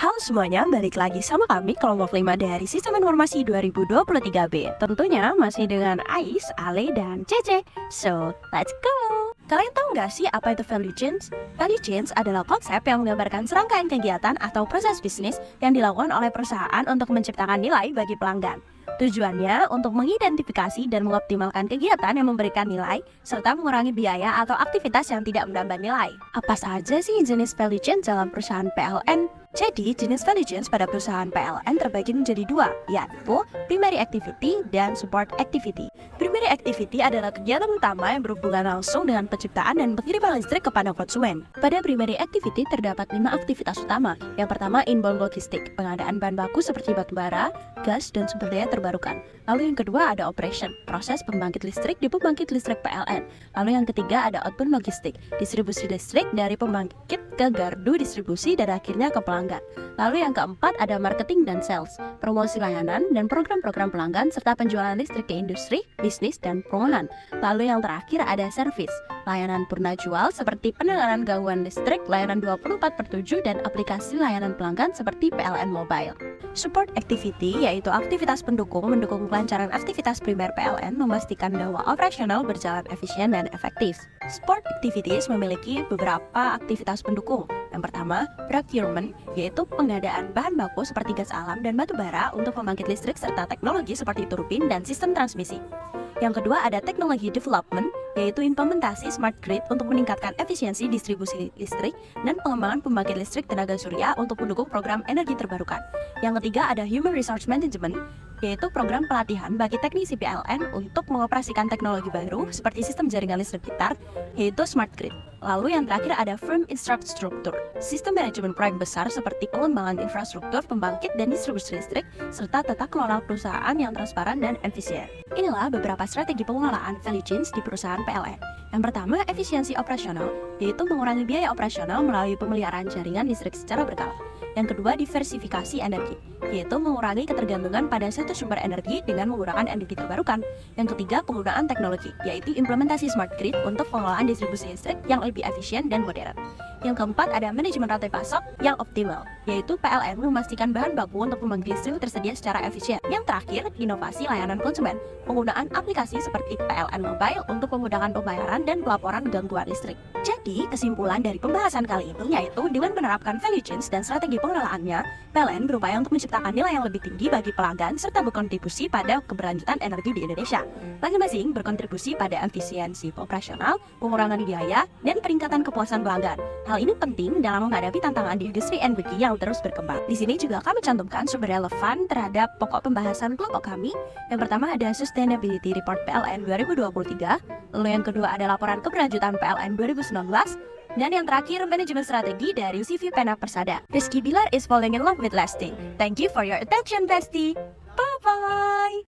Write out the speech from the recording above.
Halo semuanya, balik lagi sama kami kelompok 5 dari Sistem Informasi 2023B. Tentunya masih dengan Ais, Ale, dan Cece. So, let's go! Kalian tahu nggak sih apa itu value chains? Value chains adalah konsep yang menggambarkan serangkaian kegiatan atau proses bisnis yang dilakukan oleh perusahaan untuk menciptakan nilai bagi pelanggan. Tujuannya untuk mengidentifikasi dan mengoptimalkan kegiatan yang memberikan nilai serta mengurangi biaya atau aktivitas yang tidak menambah nilai. Apa saja sih jenis value chain dalam perusahaan PLN? Jadi, jenis value chains pada perusahaan PLN terbagi menjadi dua, yaitu primary activity dan support activity. Primary activity adalah kegiatan utama yang berhubungan langsung dengan penciptaan dan pengiriman listrik kepada konsumen. Pada primary activity terdapat 5 aktivitas utama. Yang pertama, inbound logistik, pengadaan bahan baku seperti batu bara, gas, dan sumber daya terbarukan. Lalu yang kedua ada operation, proses pembangkit listrik di pembangkit listrik PLN. Lalu yang ketiga ada outbound logistik, distribusi listrik dari pembangkit ke gardu distribusi dan akhirnya ke pelanggan. Lalu yang keempat ada marketing dan sales, promosi layanan dan program-program pelanggan serta penjualan listrik ke industri, bisnis, dan perumahan. Lalu yang terakhir ada service, layanan purna jual seperti penanganan gangguan listrik, layanan 24/7 dan aplikasi layanan pelanggan seperti PLN Mobile. Support activity yaitu aktivitas mendukung kelancaran aktivitas primer PLN, memastikan bahwa operasional berjalan efisien dan efektif. Support activities memiliki beberapa aktivitas pendukung. Yang pertama, procurement, yaitu pengadaan bahan baku seperti gas alam dan batu bara untuk pembangkit listrik serta teknologi seperti turbin dan sistem transmisi. Yang kedua ada teknologi development, yaitu implementasi smart grid untuk meningkatkan efisiensi distribusi listrik dan pengembangan pembangkit listrik tenaga surya untuk mendukung program energi terbarukan. Yang ketiga ada human resource management, yaitu program pelatihan bagi teknisi PLN untuk mengoperasikan teknologi baru seperti sistem jaringan listrik pintar, yaitu smart grid. Lalu yang terakhir ada firm infrastructure, sistem manajemen proyek besar seperti pengembangan infrastruktur, pembangkit dan distribusi listrik, serta tata kelola perusahaan yang transparan dan efisien. Inilah beberapa strategi pengelolaan value chains di perusahaan PLN. Yang pertama, efisiensi operasional, yaitu mengurangi biaya operasional melalui pemeliharaan jaringan listrik secara berkala. Yang kedua, diversifikasi energi, yaitu mengurangi ketergantungan pada satu sumber energi dengan menggunakan energi terbarukan. Yang ketiga, penggunaan teknologi, yaitu implementasi smart grid untuk pengelolaan distribusi listrik yang lebih efisien dan modern. Yang keempat, ada manajemen rantai pasok yang optimal, yaitu PLN memastikan bahan baku untuk pembangkit listrik tersedia secara efisien. Yang terakhir, inovasi layanan konsumen, penggunaan aplikasi seperti PLN Mobile untuk memudahkan pembayaran dan pelaporan gangguan listrik. Jadi, kesimpulan dari pembahasan kali ini yaitu dengan menerapkan value chains dan strategi pengelolaannya, PLN berupaya untuk menciptakan nilai yang lebih tinggi bagi pelanggan serta berkontribusi pada keberlanjutan energi di Indonesia. Masing-masing berkontribusi pada efisiensi operasional, pengurangan biaya, dan peningkatan kepuasan pelanggan. Hal ini penting dalam menghadapi tantangan di industri energi yang terus berkembang. Di sini juga kami cantumkan sumber relevan terhadap pokok pembahasan kelompok kami. Yang pertama ada Sustainability Report PLN 2023, lalu yang kedua ada laporan keberlanjutan PLN 2019, dan yang terakhir manajemen strategi dari CV Pena Persada. Rizky Bilar is falling in love with Lesti. Thank you for your attention, Bestie. Bye bye.